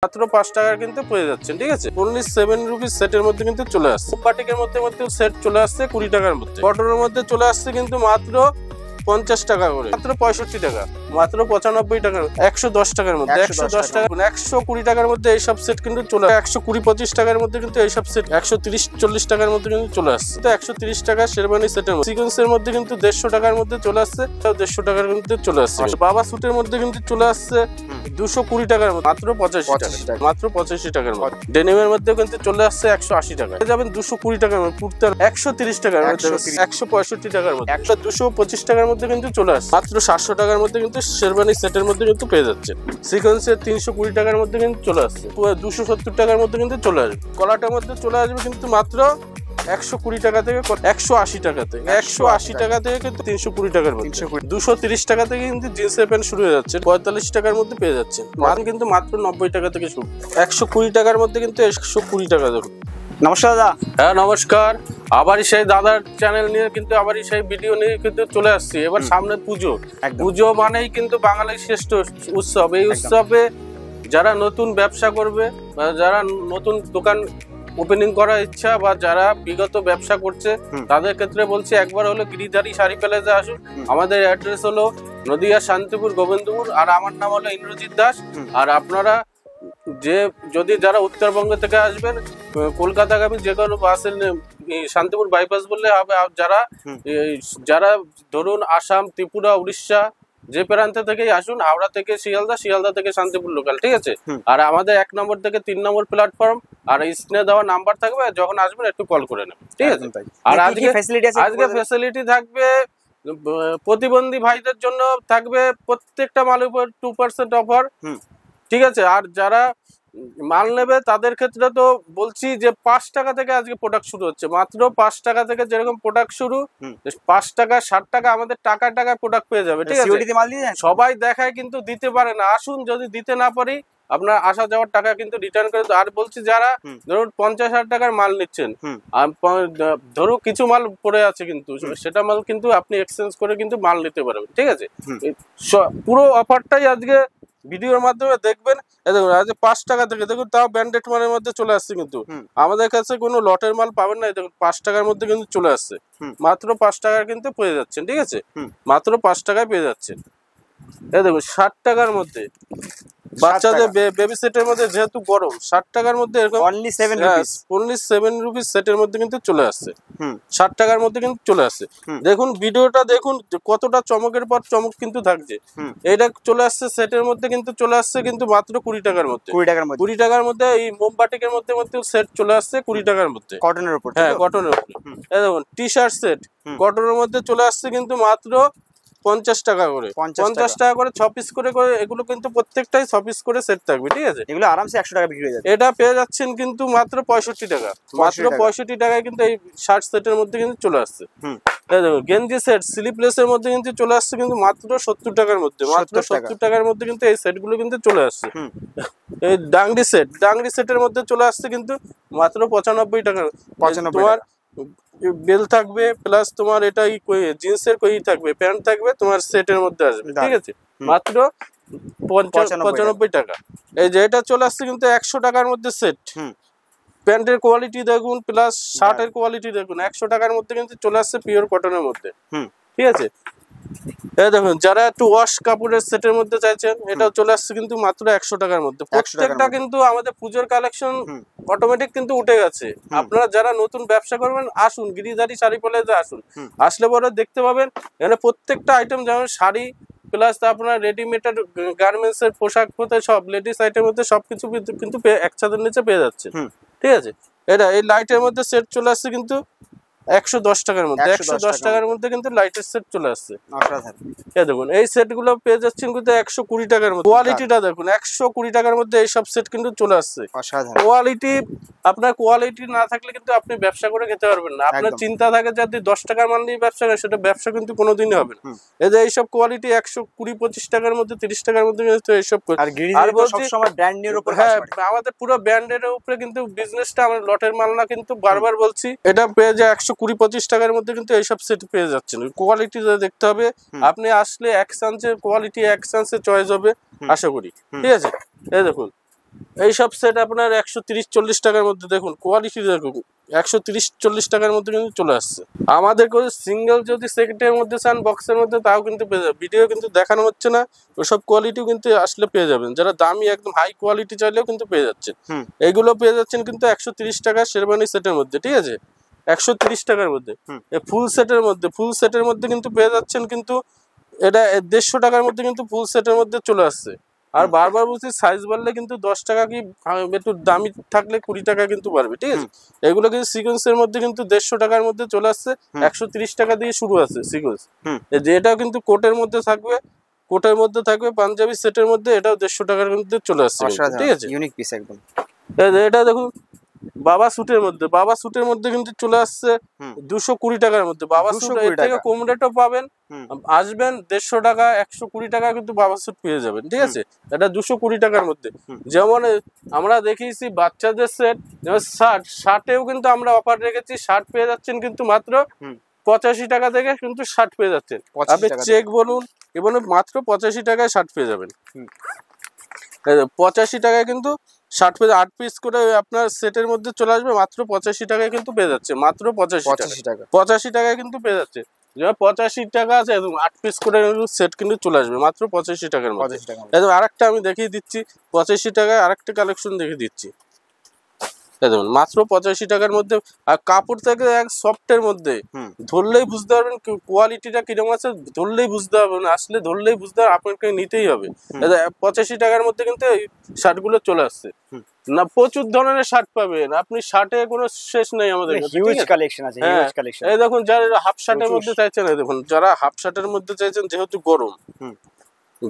মাত্র 5 টাকার কিন্তু পেয়ে যাচ্ছেন। ঠিক আছে, অনলি 7 রুপিস সেটের মধ্যে কিন্তু চলে আসছে। বাটিকের মধ্যে সেট চলে আসছে 20 টাকার মধ্যে। কটনের মধ্যে চলে আসছে কিন্তু মাত্র 50 টাকা করে, মাত্র 65 টাকা, মাত্র 95 টাকা, 110 টাকার মধ্যে, 110 টাকা, 120 টাকার মধ্যে এইসব সেট কিন্তু চলে, 120-25 টাকার মধ্যে কিন্তু এইসব সেট 130-40 টাকার মধ্যে কিন্তু চলে আসছে। তো 130 টাকা শেরবানি সেটের মধ্যে সিকোয়েন্সের মধ্যে কিন্তু 150 টাকার মধ্যে চলে আসছে, 150 টাকার মধ্যে চলে আসছে। বাবা স্যুটের মধ্যে কিন্তু চলে আসছে 220 টাকার মধ্যে, মাত্র 85 টাকা, মাত্র 85 টাকার মধ্যে। ডেনিমের মধ্যে কিন্তু চলে আসছে 180 টাকা, যাবেন 220 টাকার মধ্যে, কুর্তার 130 টাকার মধ্যে, 165 টাকার মধ্যে, 225 টাকার মধ্যে কিন্তু চলে আসছে। মাত্র 700 টাকার মধ্যে কিন্তু শেরবানি সেটের মধ্যে কিন্তু পেয়ে যাচ্ছে। সিকোয়েন্সের 320 টাকার মধ্যে কিন্তু চলে আসছে, 270 টাকার মধ্যে কিন্তু চলে আসবে। কলাটার মধ্যে চলে আসবে কিন্তু মাত্র 120 টাকা থেকে 180 টাকা থেকে, 180 টাকা থেকে কিন্তু 320 টাকার মধ্যে, 230 টাকা থেকে কিন্তু জিন্সের প্যান্ট শুরু হয়ে যাচ্ছে, 45 টাকার মধ্যে পেয়ে যাচ্ছে। মাল কিন্তু মাত্র 90 টাকা থেকে শুরু, 120 টাকার মধ্যে কিন্তু 120 টাকা দেখুন। নমস্কার দাদা। হ্যাঁ নমস্কার, আবারই সেই দাদার চ্যানেল নিয়ে কিন্তু আবারই সেই ভিডিও নিয়ে কিন্তু চলে আসছি। এবার সামনে পুজো, পুজো মানেই কিন্তু বাঙালির শ্রেষ্ঠ উৎসব। এই উৎসবে যারা নতুন ব্যবসা করবে বা যারা নতুন দোকান ওপেনিং করার ইচ্ছা বা যারা বিগত ব্যবসা করছে তাদের ক্ষেত্রে বলছি একবার হলো গিরিধারী শাড়ি প্যালেসে আসুন। আমাদের অ্যাড্রেস হলো নদিয়া শান্তিপুর গোবিন্দপুর, আর আমার নাম হলো ইন্দ্রজিৎ দাস। আর আপনারা যদি যারা উত্তরবঙ্গ থেকে আসবেন, কলকাতাগামী যে কোনো বাসের শান্তিপুর বাইপাস বললে হবে। যারা ধরুন আসাম, ত্রিপুরা, উড়িষ্যা যে প্রান্ত থেকেই আসুন, হাওড়া থেকে শিয়ালদা, শিয়ালদা থেকে শান্তিপুর লোকাল। ঠিক আছে, আর আমাদের 1 নম্বর থেকে 3 নম্বর প্ল্যাটফর্ম, আর স্ক্রিনে দেওয়া নাম্বার থাকবে, যখন আসবেন একটু কল করে নেবেন। ঠিক আছে, আর আজকে ফ্যাসিলিটি থাকবে প্রতিবন্ধী ভাইদের জন্য, থাকবে প্রত্যেকটা মালের উপর 2% অফার। ঠিক আছে, আর যারা মাল নেবে তাদের ক্ষেত্রে তো বলছি যে 5 টাকা থেকে আজকে প্রোডাক্ট শুরু হচ্ছে, মাত্র 5 টাকা থেকে যেরকম প্রোডাক্ট শুরু, 5 টাকা 60 টাকা আমাদের টাকা প্রোডাক্ট পেয়ে যাবে। ঠিক আছে, সবাই দেখায় কিন্তু দিতে পারে না। আসুন, যদি দিতে না পারি আপনার আসা যাওয়ার টাকা কিন্তু রিটার্ন করে। আর বলছি যারা ধরুন 50,000 টাকার মাল নিচ্ছেন, আর ধরো কিছু মাল পড়ে আছে কিন্তু সেটা মাল কিন্তু আপনি এক্সচেঞ্জ করে কিন্তু মাল নিতে পারবেন। ঠিক আছে, পুরো অফারটাই আজকে ভিডিওর মাধ্যমে দেখবেন। দেখুন আজ 5 টাকা থেকে, দেখুন তাও ব্র্যান্ডেড মালের মধ্যে চলে আসছে, কিন্তু আমাদের কাছে কোনো লটের মাল পাবেন না। দেখুন 5 টাকার মধ্যে কিন্তু চলে আসছে, মাত্র 5 টাকার কিন্তু পেয়ে যাচ্ছেন। ঠিক আছে, মাত্র 5 টাকায় পেয়ে যাচ্ছেন। এই দেখুন 60 টাকার মধ্যে বাচ্চাদের বেবি সেটের মধ্যে, যেহেতু গরম, 60 টাকার মধ্যে এরকম অনলি 7 রুপিস সেটের মধ্যে কিন্তু চলে আসছে, 60 টাকার মধ্যে কিন্তু চলে আসছে। দেখুন ভিডিওটা দেখুন কতটা চমকের পর চমক কিন্তু থাকছে। এটা চলে আসছে সেটের মধ্যে কিন্তু চলে আসছে কিন্তু মাত্র 20 টাকার মধ্যে, 20 টাকার মধ্যে এই মোমবাটিকের মধ্যে সেট চলে আসছে 20 টাকার মধ্যে, কটনের উপর। হ্যাঁ, কটনের উপর। এই দেখুন টি শার্ট সেট কটনের মধ্যে চলে আসছে কিন্তু মাত্র 50 টাকা করে, 50 টাকা করে 6 পিস করে, এগুলো কিন্তু প্রত্যেকটাই 6 পিস করে সেট থাকবে। ঠিক আছে, এগুলো আরামসে 100 টাকা বিক্রি হয়ে যাবে। এটা পেয়ে যাচ্ছেন কিন্তু মাত্র 65 টাকা, মাত্র 65 টাকায় কিন্তু এই শার্ট সেটের মধ্যে কিন্তু চলে আসছে। গেঞ্জি সেট স্লিপলেসের মধ্যে কিন্তু চলে আসছে কিন্তু মাত্র 70 টাকার মধ্যে, মাত্র 70 টাকার মধ্যে কিন্তু এই সেটগুলো কিন্তু চলে আসছে। এই ডাংরি সেটের মধ্যে চলে আসছে কিন্তু মাত্র 95 টাকা। তোমার বেল থাকবে, প্লাস তোমার এটাই জিন্সের থাকবে, প্যান্ট থাকবে, তোমার সেটের মধ্যে আসবে। ঠিক আছে, মাত্র 95 টাকা। এই যে এটা চলে আসছে কিন্তু 100 টাকার মধ্যে সেট। প্যান্টের কোয়ালিটি দেখুন, প্লাস শার্টের কোয়ালিটি দেখুন, 100 টাকার মধ্যে কিন্তু চলে আসছে পিওর কটনের মধ্যে। ঠিক আছে, এই দেখুন যারা একটু ওয়াশ কাপড়ের সেটের মধ্যে চাইছেন, এটাও চলে আসছে কিন্তু মাত্র 100 টাকার মধ্যে। প্রত্যেকটা কিন্তু আমাদের পুজোর কালেকশন অটোমেটিক কিন্তু উঠে গেছে। আপনারা যারা নতুন ব্যবসা করবেন আসুন, গিরিধারী শাড়ি প্যালেসে আসুন, আসলে পরে দেখতে পাবেন এখানে প্রত্যেকটা আইটেম, যেমন শাড়ি প্লাস আপনার রেডিমেড গার্মেন্টস এর পোশাক হতে সব লেডিস আইটেম মধ্যে সবকিছু কিন্তু এক ছাদের নিচে পেয়ে যাচ্ছে। ঠিক আছে, এটা এই লাইটের মধ্যে সেট চলে আসছে কিন্তু 110 টাকার মধ্যে, 110 টাকার মধ্যে কিন্তু লাইটের সেট চলে আসছে। এই দেখুন এই সেট গুলো পেয়ে যাচ্ছেন কিন্তু 120 টাকার মধ্যে। কোয়ালিটিটা দেখুন, 120 টাকার মধ্যে এইসব সেট কিন্তু চলে আসছে। কোয়ালিটি, আপনার কোয়ালিটি না থাকলে কিন্তু আপনি ব্যবসা করে খেতে পারবেন না। আপনার চিন্তা থাকে যদি 10 টাকার মাল নিয়ে ব্যবসা করে, সেটা ব্যবসা কিন্তু কোনোদিনই হবে না। এই যে এইসব কোয়ালিটি 120-25 টাকার মধ্যে, 30 টাকার মধ্যে কিন্তু এইসব। আর সবসময় ব্র্যান্ডের উপর, হ্যাঁ আমাদের পুরো ব্র্যান্ডের উপরে কিন্তু বিজনেসটা, আমরা লটের মাল না কিন্তু, বারবার বলছি। এটা পেয়ে যায় 120-25 টাকার মধ্যে কিন্তু এইসব সেট পেয়ে যাচ্ছেন। কোয়ালিটি দেখতে হবে, আপনি আসলে এক চান্সে কোয়ালিটি, এক চান্সে চয়েস হবে আশা করি। ঠিক আছে, এই দেখুন এইসব সেট আপনার 130-40 টাকার মধ্যে, দেখুন কোয়ালিটি দেখুন, 130-40 টাকার মধ্যে কিন্তু চলে আসছে। আমাদের সিঙ্গেল যদি সেটের মধ্যে চান বক্সের মধ্যে, তাও কিন্তু পেয়ে যাবেন। ভিডিও কিন্তু দেখানো হচ্ছে না, ওসব কোয়ালিটিও কিন্তু আসলে পেয়ে যাবেন। যারা দামি একদম হাই কোয়ালিটি চাইলেও কিন্তু পেয়ে যাচ্ছেন। এইগুলো পেয়ে যাচ্ছেন কিন্তু 130 টাকা শেরবানি সেটের মধ্যে, ঠিক আছে, 130 টাকার মধ্যে। ফুল সেটের মধ্যে কিন্তু পেয়ে যাচ্ছেন কিন্তু এটা 150 টাকার মধ্যে কিন্তু ফুল সেটের মধ্যে চলে আসছে। আর বারবার বলছি, সাইজ বাড়লে কিন্তু 10 টাকা কি একটু দামি থাকলে 20 টাকা কিন্তু বাড়বে, ঠিক আছে। এগুলো কিন্তু সিকোয়েন্সের মধ্যে কিন্তু 150 টাকার মধ্যে চলে আসছে, 130 টাকা দিয়ে শুরু আছে সিকোয়েন্স। যেটাও কিন্তু কোটের মধ্যে থাকবে পাঞ্জাবি সেটের মধ্যে, এটাও 150 টাকার মধ্যে চলে আসছে, ঠিক আছে, ইউনিক পিস একদম। এটা দেখুন বাবা সুটের মধ্যে কিন্তু চলে আসছে 220 টাকার মধ্যে। বাবা সুট এর থেকে কম রেটও পাবেন, আসবেন 150 টাকা 120 টাকা কিন্তু বাবা সুট পেয়ে যাবেন, ঠিক আছে। এটা 220 টাকার মধ্যে। যেমন আমরা দেখিয়েছি বাচ্চাদের সেট, যেমন শার্টেও কিন্তু আমরা অফার রেখেছি। শার্ট পেয়ে যাচ্ছেন কিন্তু মাত্র 85 টাকা থেকে কিন্তু শার্ট পেয়ে যাচ্ছেন। আপনি চেক বলুন এবং মাত্র 85 টাকায় শার্ট পেয়ে যাবেন। 85 টাকায় কিন্তু শার্ট পেয়ে 8 পিস করে আপনার সেটের মধ্যে চলে আসবে, মাত্র 85 টাকায় কিন্তু পেয়ে যাচ্ছে, মাত্র 85 টাকা 85 টাকায় কিন্তু পেয়ে যাচ্ছে। 85 টাকা আছে, 8 পিস করে সেট কিন্তু চলে আসবে মাত্র 85 টাকার মধ্যে। একদম আরেকটা আমি দেখিয়ে দিচ্ছি, 85 টাকায় আরেকটা কালেকশন দেখিয়ে দিচ্ছি, দেখুন মাত্র 85 টাকার মধ্যে। আর কাপড় থেকে এক সফটের মধ্যে, ধরলেই বুঝতে পারবেন কোয়ালিটিটা কিরকম আছে, ধরলেই বুঝতে পারবেন, আসলে ধরলেই বুঝতে পারবেন, আপনাকে নিতেই হবে। 85 টাকার মধ্যে কিন্তু এই শার্টগুলো চলে আসছে না, প্রচুর ধরনের শার্ট পাবেন আপনি, শার্টে কোনো শেষ নেই আমাদের কাছে, হিউজ কালেকশন আছে, হিউজ কালেকশন। এই দেখুন যারা হাফ শার্টের মধ্যে চাইছেন, এই দেখুন যারা হাফ শার্টের মধ্যে চাইছেন, যেহেতু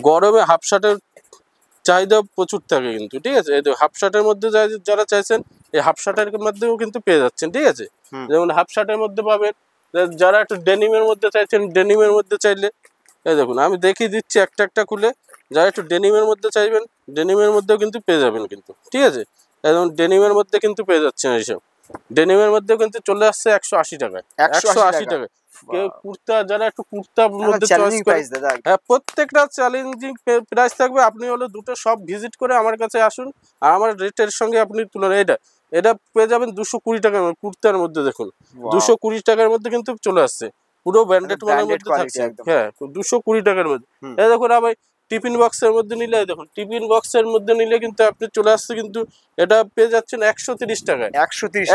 গরমে হাফ শার্টের চাহিদা প্রচুর থাকে কিন্তু, ঠিক আছে। এই হাফ শার্টের মধ্যে যারা চাইছেন, এই হাফ শার্টের মধ্যেও কিন্তু পেয়ে যাচ্ছেন, ঠিক আছে। যেমন হাফ শার্টের মধ্যে পাবেন, যারা একটু ডেনিমের মধ্যে চাইছেন, ডেনিমের মধ্যে চাইলে এই দেখুন আমি দেখিয়ে দিচ্ছি একটা একটা খুলে। যারা একটু ডেনিমের মধ্যে চাইবেন, ডেনিমের মধ্যেও কিন্তু পেয়ে যাবেন কিন্তু, ঠিক আছে। যেমন ডেনিমের মধ্যে কিন্তু পেয়ে যাচ্ছেন, এইসব ডেনিমের মধ্যেও কিন্তু চলে আসছে 180 টাকায়, 180 টাকায়। কুর্তা, যারা একটু কুর্তার মধ্যে চয়েস করেন, হ্যাঁ প্রত্যেকটা চ্যালেঞ্জিং প্রাইস থাকবে। আপনি হলো দুটো সব ভিজিট করে আমার কাছে আসুন, আর আমার রেটের সঙ্গে আপনি তুলনা, এটা পেয়ে যাবেন 220 টাকার কুর্তার মধ্যে। দেখুন 220 টাকার মধ্যে কিন্তু চলে আসছে, পুরো ব্র্যান্ডেড মানের মধ্যে থাকছে, হ্যাঁ 220 টাকার মধ্যে। এই দেখুন আবার টিফিন বক্সের মধ্যে নিলে, দেখুন টিফিন বক্সের মধ্যে নিলে কিন্তু আপনি চলে আসছে কিন্তু এটা পেয়ে যাচ্ছেন 130 টাকায়,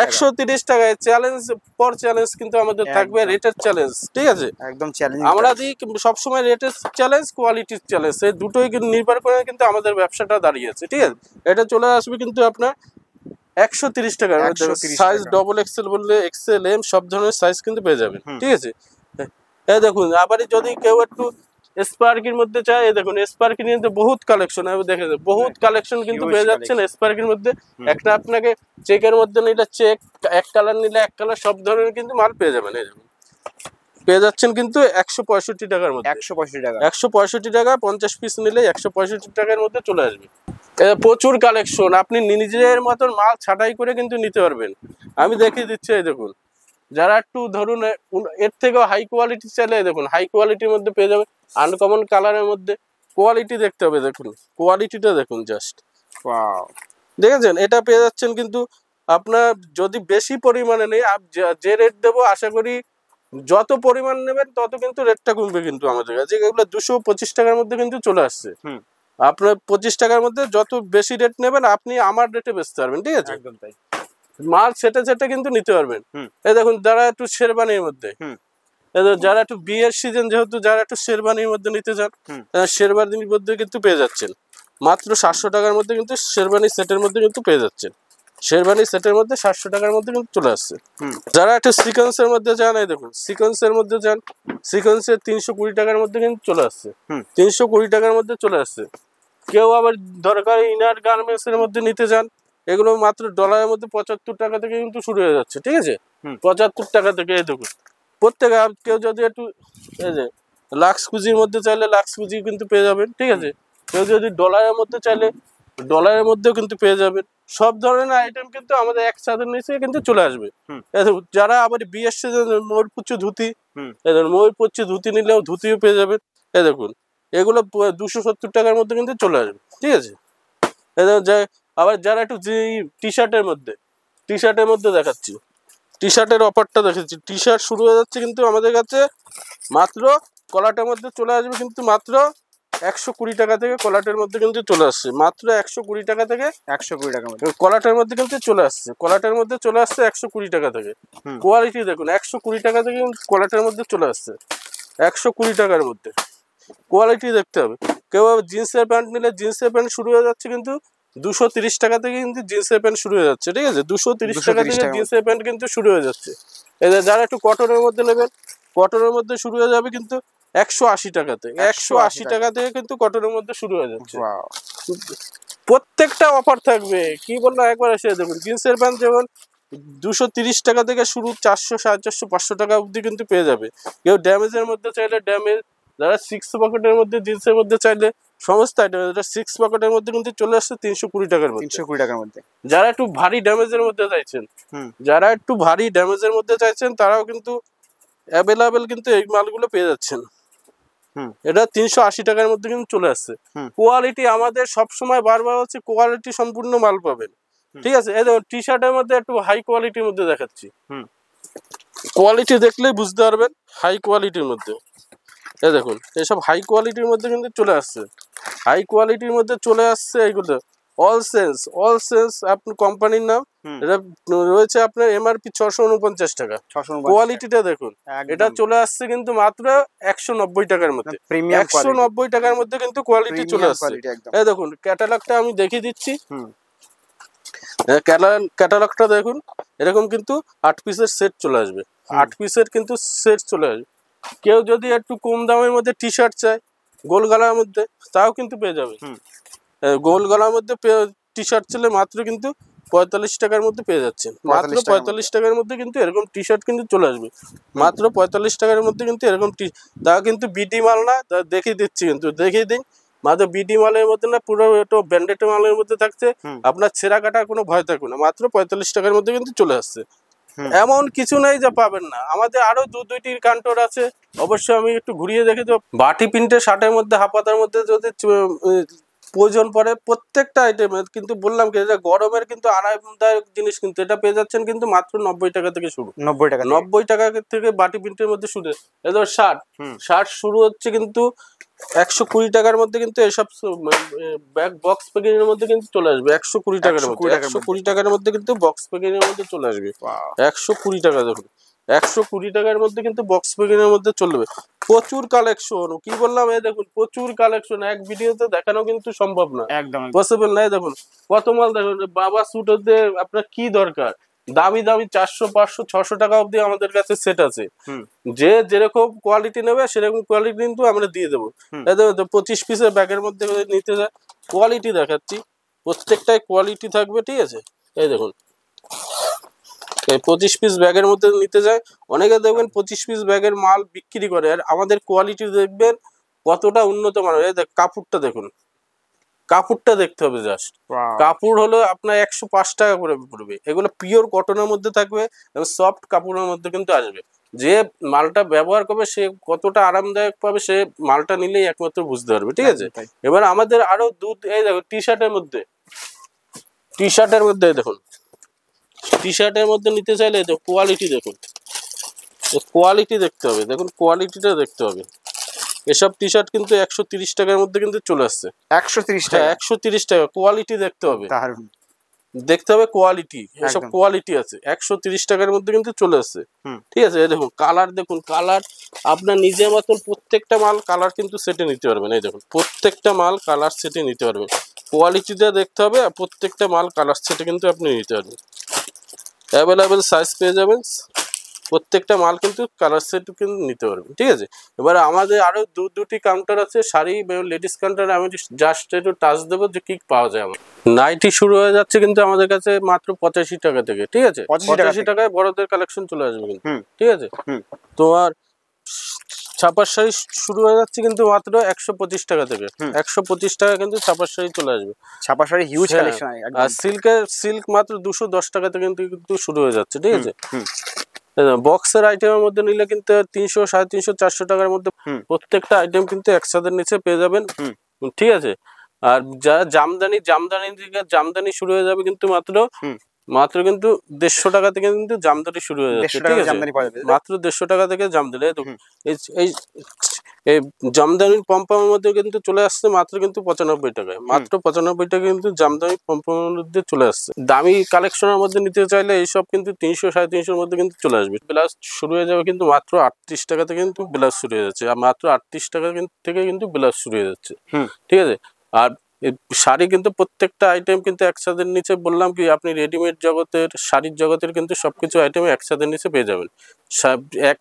130 টাকায়। চ্যালেঞ্জ পর চ্যালেঞ্জ কিন্তু আমাদের থাকবে, রেটের চ্যালেঞ্জ, ঠিক আছে। একদম চ্যালেঞ্জ আমরা দিই সবসময় রেটের চ্যালেঞ্জ, কোয়ালিটির চ্যালেঞ্জ, এই দুটোই কিন্তু নির্ভর করে কিন্তু আমাদের ব্যবসাটা দাঁড়িয়েছে, ঠিক আছে। এটা চলে আসবে কিন্তু আপনার 130 টাকার মধ্যে। সাইজ ডবল এক্সেল বললে এক্সেল, এম সব ধরনের সাইজ কিন্তু পেয়ে যাবেন, ঠিক আছে। এই দেখুন আবার যদি কেউ একটু স্পার্কির মধ্যে চাই, এই দেখুন স্পার্কি নিয়ে বহুত কালেকশন, আমি দেখে বহুত কালেকশন কিন্তু পেয়ে যাচ্ছেন স্পার্কির মধ্যে। একটা আপনাকে চেকের মধ্যে নিলে চেক, এক কালার নিলে এক কালার, সব ধরনের কিন্তু মাল পেয়ে যাবেন। এই দেখুন পেয়ে যাচ্ছেন কিন্তু 165 টাকার মধ্যে, 165 টাকা 50 পিস নিলে 165 টাকার মধ্যে চলে আসবে। প্রচুর কালেকশন, আপনি নিজের মতন মাল ছাঁটাই করে কিন্তু নিতে পারবেন। আমি দেখিয়ে দিচ্ছি, এই দেখুন যারা একটু ধরুন এর থেকেও হাই কোয়ালিটি চাইলে, দেখুন হাই কোয়ালিটির মধ্যে পেয়ে যাবে, আনকমন কালারের মধ্যে। কোয়ালিটি দেখতে হবে, দেখুন কোয়ালিটিটা দেখুন জাস্ট, দেখেছেন। এটা পেয়ে যাচ্ছেন কিন্তু আপনার যদি বেশি পরিমাণে নেই, যে রেট দেবো আশা করি যত পরিমাণ নেবেন তত কিন্তু রেটটা কমবে কিন্তু আমাদের কাছে। এগুলো 225 টাকার মধ্যে কিন্তু চলে আসছে। আপনার 25 টাকার মধ্যে যত বেশি রেট নেবেন আপনি আমার রেটে বেচতে পারবেন, ঠিক আছে। একদম তাই, মাল সেটে কিন্তু নিতে পারবেন। এই দেখুন যারা একটু শেরবানির মধ্যে, যারা একটু বিয়ের সিজন, যেহেতু যারা একটু শেরবানির মধ্যে নিতে চান, শেরবানির মধ্যে কিন্তু পেয়ে যাচ্ছেন মাত্র 700 টাকার মধ্যে কিন্তু শেরবানি সেটের মধ্যে কিন্তু পেয়ে যাচ্ছেন। শেরবানি সেটের মধ্যে 700 টাকার মধ্যে কিন্তু চলে আসছে। যারা একটু সিকোয়েন্সের মধ্যে চান, এই দেখুন সিকোয়েন্সের মধ্যে চান, সিকোয়েন্সের 320 টাকার মধ্যে কিন্তু চলে আসছে, 320 টাকার মধ্যে চলে আসছে। কেউ আবার দরকার ইনার গার্মেন্টস এর মধ্যে নিতে চান, এগুলো মাত্র ডলারের মধ্যে 75 টাকা থেকে কিন্তু শুরু হয়ে যাচ্ছে, ঠিক আছে। 75 টাকা থেকে। এই দেখুন প্রত্যেকে, কেউ যদি একটু এই যে লাক্স কুজির মধ্যে চাইলে লাক্স কুজি কিন্তু পেয়ে যাবেন, ঠিক আছে। কেউ যদি ডলারের মধ্যে চাইলে ডলারের মধ্যেও কিন্তু পেয়ে যাবেন। সব ধরনের আইটেম কিন্তু আমাদের এক ছাদের নিচে কিন্তু চলে আসবে। যারা আবার বিয়ের সিজন ময়ূরপুচ্ছ ধুতি, ময়ূরপুচ্ছ ধুতি নিলেও ধুতিও পেয়ে যাবেন। এই দেখুন এগুলো 270 টাকার মধ্যে কিন্তু চলে আসবে, ঠিক আছে। আবার যারা একটু যে টি শার্টের মধ্যে দেখাচ্ছি, টি শার্টের অফারটা দেখেছি। টি শার্ট শুরু হয়ে যাচ্ছে কিন্তু আমাদের কাছে মাত্র কলাটের মধ্যে চলে আসবে কিন্তু মাত্র 120 টাকা থেকে। কলাটের মধ্যে কিন্তু চলে আসছে মাত্র 120 টাকা থেকে। 120 টাকার মধ্যে কলাটের মধ্যে কিন্তু চলে আসছে, কলাটের মধ্যে চলে আসছে 120 টাকা থেকে। কোয়ালিটি দেখুন, 120 টাকা থেকে কলাটের মধ্যে চলে আসছে 120 টাকার মধ্যে। কোয়ালিটি দেখতে হবে। কেউ জিন্সের প্যান্ট নিলে জিন্সের প্যান্ট শুরু হয়ে যাচ্ছে কিন্তু 230 টাকা থেকে কিন্তু জিন্সের প্যান্ট শুরু হয়ে যাচ্ছে, ঠিক আছে? 230 টাকা থেকে জিন্সের প্যান্ট কিন্তু শুরু হয়ে যাচ্ছে। এদের যারা একটু কটনের মধ্যে নেবেন, কটনের মধ্যে শুরু হয়ে যাবে কিন্তু 180 টাকা থেকে। 180 টাকা থেকে কিন্তু কটনের মধ্যে শুরু হয়ে যাচ্ছে। প্রত্যেকটা অফার থাকবে, কি বললাম একবার এসে দেখুন। জিন্সের প্যান্ট যেমন 230 টাকা থেকে শুরু, 400, 450, 500 টাকা অবধি কিন্তু পেয়ে যাবে। কেউ ড্যামেজের মধ্যে চাইলে ড্যামেজ, যারা 6 পকেটের মধ্যে জিন্সের মধ্যে চাইলে সমস্ত আইটেম, 6 পকেটের মধ্যে কিন্তু চলে আসছে 320 টাকার মধ্যে। 320 টাকার মধ্যে। যারা একটু ভারী ড্যামেজের মধ্যে চাইছেন, তারাও কিন্তু অ্যাভেলেবেল কিন্তু এই মালগুলো পেয়ে যাচ্ছেন। এটা 380 টাকার মধ্যে কিন্তু চলে আসছে। কোয়ালিটি আমাদের সবসময় বারবার হচ্ছে কোয়ালিটি সম্পূর্ণ মাল পাবেন, ঠিক আছে? এই দেখুন টি শার্টের মধ্যে একটু হাই কোয়ালিটির মধ্যে দেখাচ্ছি। কোয়ালিটি দেখলেই বুঝতে পারবেন হাই কোয়ালিটির মধ্যে। এই দেখুন এইসব হাই কোয়ালিটির মধ্যে কিন্তু চলে আসছে, হাই কোয়ালিটির মধ্যে চলে আসছে এইগুলো। অল সেন্স আপনার কোম্পানির নাম। এটা রয়েছে আপনার এমআরপি 649 টাকা। কোয়ালিটিটা দেখুন, এটা চলে আসছে কিন্তু মাত্র 190 টাকার মধ্যে। 190 টাকার মধ্যে কিন্তু কোয়ালিটি চলে আসছে। এই দেখুন ক্যাটালগটা আমি দেখিয়ে দিচ্ছি। ক্যাটালগটা দেখুন, এরকম কিন্তু 8 পিসের সেট চলে আসবে। 8 পিসের কিন্তু সেট চলে আসবে। কেউ যদি একটু কম দামের মধ্যে টি শার্ট চায় গোল গলার মধ্যে, তাও কিন্তু পেয়ে যাবে। গোল গলার মধ্যে টি শার্ট চলে মাত্র কিন্তু 45 টাকার মধ্যে পেয়ে যাচ্ছেন। মাত্র 45 টাকার মধ্যে কিন্তু এরকম টি শার্ট কিন্তু চলে আসবে। মাত্র 45 টাকার মধ্যে কিন্তু এরকম তা কিন্তু বিডি মাল না, দেখিয়ে দিচ্ছি কিন্তু দেখিয়ে দিন। মাত্র বিডি মালের মধ্যে না, পুরো একটু ব্র্যান্ডেড মালের মধ্যে থাকছে। আপনার ছেঁড়া কাটা কোনো ভয় থাকবে না। মাত্র 45 টাকার মধ্যে কিন্তু চলে আসছে। এমন কিছু নাই যে পাবেন না। আমাদের আরো 2-2টি কাউন্টার আছে, অবশ্যই আমি একটু ঘুরিয়ে দেখে দেবো। বাটি প্রিন্টের শার্টের মধ্যে, হাফাতার মধ্যে যদি প্রয়োজন পড়ে প্রত্যেকটা আইটেমে কিন্তু বললাম কি, এটা গরমের কিন্তু আরামদায়ক জিনিস কিন্তু এটা পেয়ে যাচ্ছেন কিন্তু মাত্র 90 টাকা থেকে শুরু। 90 টাকা থেকে বাটি প্রিন্টের মধ্যে শুরু। এদের শার্ট শুরু হচ্ছে কিন্তু 120 টাকার মধ্যে কিন্তু এসব ব্যাগ বক্স প্যাকেজের মধ্যে কিন্তু চলে আসবে 120 টাকার মধ্যে। 120 টাকার মধ্যে কিন্তু বক্স প্যাকেজের মধ্যে চলে আসবে 120 টাকা। দেখুন 120 টাকার মধ্যে কিন্তু বক্স প্যাকেজের মধ্যে চলবে। প্রচুর কালেকশন, কি বললাম, এই দেখুন প্রচুর কালেকশন। এক ভিডিওতে দেখানো কিন্তু সম্ভব না, একদম পসিবল না। দেখুন কত মাল দেখুন। বাবা স্যুট হতে আপনার কি দরকার, দামি 400, 500, 600 টাকা অবধি আমাদের কাছে সেট আছে। যে যেরকম কোয়ালিটি নেবে সেরকম কোয়ালিটি কিন্তু আমরা দিয়ে দেবো। 25 পিসের ব্যাগের মধ্যে নিতে যায়, কোয়ালিটি দেখাচ্ছি, প্রত্যেকটাই কোয়ালিটি থাকবে, ঠিক আছে? এই দেখুন 25 পিস ব্যাগের মধ্যে নিতে যায়। অনেকে দেখবেন 25 পিস ব্যাগের মাল বিক্রি করে, আর আমাদের কোয়ালিটি দেখবেন কতটা উন্নত মানের। এই কাপড়টা দেখুন, কাপড়টা দেখতে হবে জাস্ট। কাপড় হলো আপনার 105 টাকা করে পড়বে। এগুলো পিওর কটনের মধ্যে থাকবে এবং সফট কাপড়ের মধ্যে কিন্তু আসবে। যে মালটা ব্যবহার করবে সে কতটা আরামদায়ক পাবে, সে মালটা নিলেই একমাত্র বুঝতে পারবে, ঠিক আছে? এবার আমাদের আরো এই দেখো টি শার্টের মধ্যে দেখুন, টি শার্টের মধ্যে নিতে চাইলে কোয়ালিটি দেখুন, কোয়ালিটি দেখতে হবে। দেখুন কোয়ালিটিটা দেখতে হবে। এসব টি শার্ট কিন্তু 130 টাকার মধ্যে কিন্তু চলে আসছে। 130 টাকা? 130 টাকা। কোয়ালিটি দেখতে হবে, দেখতে হবে কোয়ালিটি। এসব কোয়ালিটি আছে 130 টাকার মধ্যে কিন্তু চলে আসছে, ঠিক আছে? দেখুন কালার, দেখুন কালার আপনার নিজের মতন প্রত্যেকটা মাল কালার কিন্তু সেটে নিতে পারবেন। এই দেখুন প্রত্যেকটা মাল কালার সেটে নিতে পারবেন। কোয়ালিটিটা দেখতে হবে, আর প্রত্যেকটা মাল কালার সেটে কিন্তু আপনি নিতে পারবেন। অ্যাভেলেবেল সাইজ পেয়ে যাবেন, প্রত্যেকটা মাল কিন্তু কালার সেট কিন্তু নিতে পারবেন, ঠিক আছে? এবারে আমাদের আরো 2টি কাউন্টার আছে, শাড়ি লেডিস কাউন্টারে আমি জাস্ট একটু টাচ দেবো যে কি পাওয়া যায়। আমার নাইটি শুরু হয়ে যাচ্ছে কিন্তু আমাদের কাছে মাত্র 85 টাকা থেকে, ঠিক আছে? 85 টাকায় বড়দের কালেকশন চলে আসবে কিন্তু, ঠিক আছে? তোমার ছাপার শাড়ি শুরু হয়ে যাচ্ছে কিন্তু মাত্র 125 টাকা থেকে। 125 টাকা কিন্তু ছাপার শাড়ি চলে আসবে। ছাপার শাড়ি হিউজ কালেকশন। আর সিল্ক মাত্র 210 টাকা থেকে কিন্তু শুরু হয়ে যাচ্ছে, ঠিক আছে? বক্সের আইটেমের মধ্যে নিলে কিন্তু 300, 350, 400 টাকার মধ্যে প্রত্যেকটা আইটেম কিন্তু একসাথে নিচে পেয়ে যাবেন, ঠিক আছে? আর যারা জামদানি থেকে জামদানি শুরু হয়ে যাবে কিন্তু মাত্র কিন্তু 150 টাকা থেকে কিন্তু জামদানি শুরু হয়ে যাচ্ছে, 150 ঠিক টাকা আছে? জামদানি পাওয়া যাবে। মাত্র 150 টাকা থেকে জামদানি। এই এই জামদানির পম্পমের মধ্যে কিন্তু চলে আসছে মাত্র কিন্তু 95 টাকায়, মাত্র 95 টাকা কিন্তু জামদানি পম্পমের মধ্যে চলে আসছে। দামি কালেকশনের মধ্যে নিতে চাইলে এইসব কিন্তু 300 350 মধ্যে কিন্তু চলে আসবে। ব্লাউজ শুরু হয়ে যাবে কিন্তু মাত্র 38 টাকা থেকে কিন্তু ব্লাউজ শুরু হয়ে যাচ্ছে, আর মাত্র 38 টাকা থেকে কিন্তু ব্লাউজ শুরু হয়ে যাচ্ছে, ঠিক আছে? আর শাড়ি কিন্তু প্রত্যেকটা আইটেম কিন্তু একসাথে নিচে বললাম কি আপনি রেডিমেড জগতের শাড়ির জগতের কিন্তু সবকিছু আইটেম একসাথে নিচে পেয়ে যাবেন।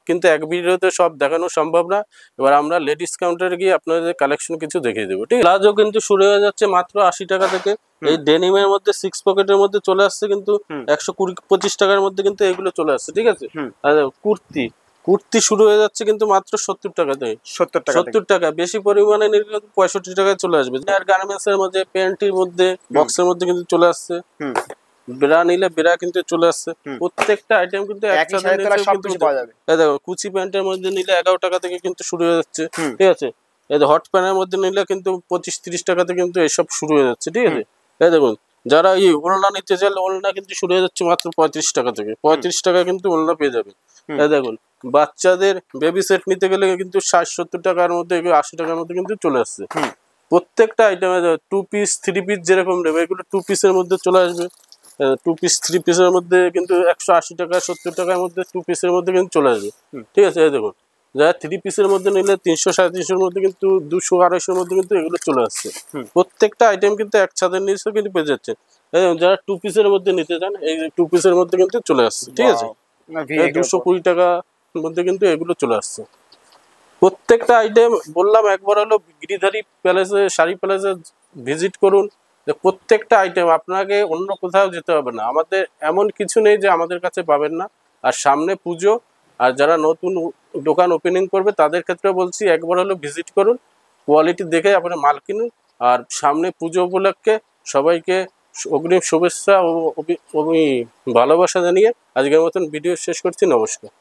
কিন্তু এক ভিডিওতে সব দেখানো সম্ভব না। এবার আমরা লেডিস কাউন্টারে গিয়ে আপনাদের কালেকশন কিছু দেখিয়ে দেবো, ঠিক আছে? ব্লাউজও কিন্তু শুরু হয়ে যাচ্ছে মাত্র 80 টাকা থেকে। এই ডেনিমের মধ্যে 6 পকেটের মধ্যে চলে আসছে কিন্তু 120-25 টাকার মধ্যে কিন্তু এগুলো চলে আসছে, ঠিক আছে? আর কুর্তি শুরু হয়ে যাচ্ছে কিন্তু মাত্র 70 টাকা থেকে। 70 টাকা বেশি পরিমাণে নিলে 65 টাকায় চলে আসবে। আর গার্মেন্টস এর মধ্যে প্যান্টির মধ্যে বক্সের মধ্যে কিন্তু চলে আসছে, বেড়া নিলে বেড়া কিন্তু চলে আসছে। প্রত্যেকটা আইটেম কিন্তু একসাথে পাওয়া যাবে। এই দেখো কুচি প্যান্টের মধ্যে নিলে 11 টাকা থেকে কিন্তু শুরু হয়ে যাচ্ছে, ঠিক আছে? এই হট প্যান্টের মধ্যে নিলে কিন্তু 25-30 টাকা থেকে কিন্তু এসব শুরু হয়ে যাচ্ছে, ঠিক আছে? এই দেখুন যারা এই ওড়না নিতে চাইলে ওড়না কিন্তু শুরু হয়ে যাচ্ছে মাত্র 35 টাকা থেকে। 35 টাকা কিন্তু ওড়না পেয়ে যাবে। এই দেখুন বাচ্চাদের বেবি সেট নিতে গেলে কিন্তু 60-70 টাকার মধ্যে 80 টাকার মধ্যে কিন্তু চলে আসছে। প্রত্যেকটা আইটেমে 2 পিস 3 পিস যেরকম নেবে এগুলো 2 পিসের মধ্যে চলে আসবে। 2 পিস 3 পিসের মধ্যে কিন্তু 180 টাকা 70 টাকার মধ্যে 2 পিসের মধ্যে কিন্তু চলে আসবে, ঠিক আছে? এই দেখুন যারা 3 পিসের মধ্যে নিলে 300-350 মধ্যে কিন্তু 200-250 মধ্যে কিন্তু এগুলো চলে আসছে। প্রত্যেকটা আইটেম কিন্তু একসাথে নিচে কিন্তু পেয়ে যাচ্ছে। যারা 2 পিসের মধ্যে নিতে চান এই 2 পিসের মধ্যে কিন্তু চলে আসছে, ঠিক আছে? 220 টাকার মধ্যে কিন্তু এগুলো চলে আসছে। প্রত্যেকটা আইটেম বললাম একবার হলো গিরিধারী প্যালেসে শাড়ি প্যালেসে ভিজিট করুন। প্রত্যেকটা আইটেম আপনাকে অন্য কোথাও যেতে হবে না। আমাদের এমন কিছু নেই যে আমাদের কাছে পাবেন না। আর সামনে পুজো, আর যারা নতুন দোকান ওপেনিং করবে তাদের ক্ষেত্রে বলছি একবার হলো ভিজিট করুন, কোয়ালিটি দেখে আপনার মাল কিনুন। আর সামনে পুজো উপলক্ষে সবাইকে অগ্রিম শুভেচ্ছা ও ভালোবাসা জানিয়ে আজকের মতন ভিডিও শেষ করছি। নমস্কার।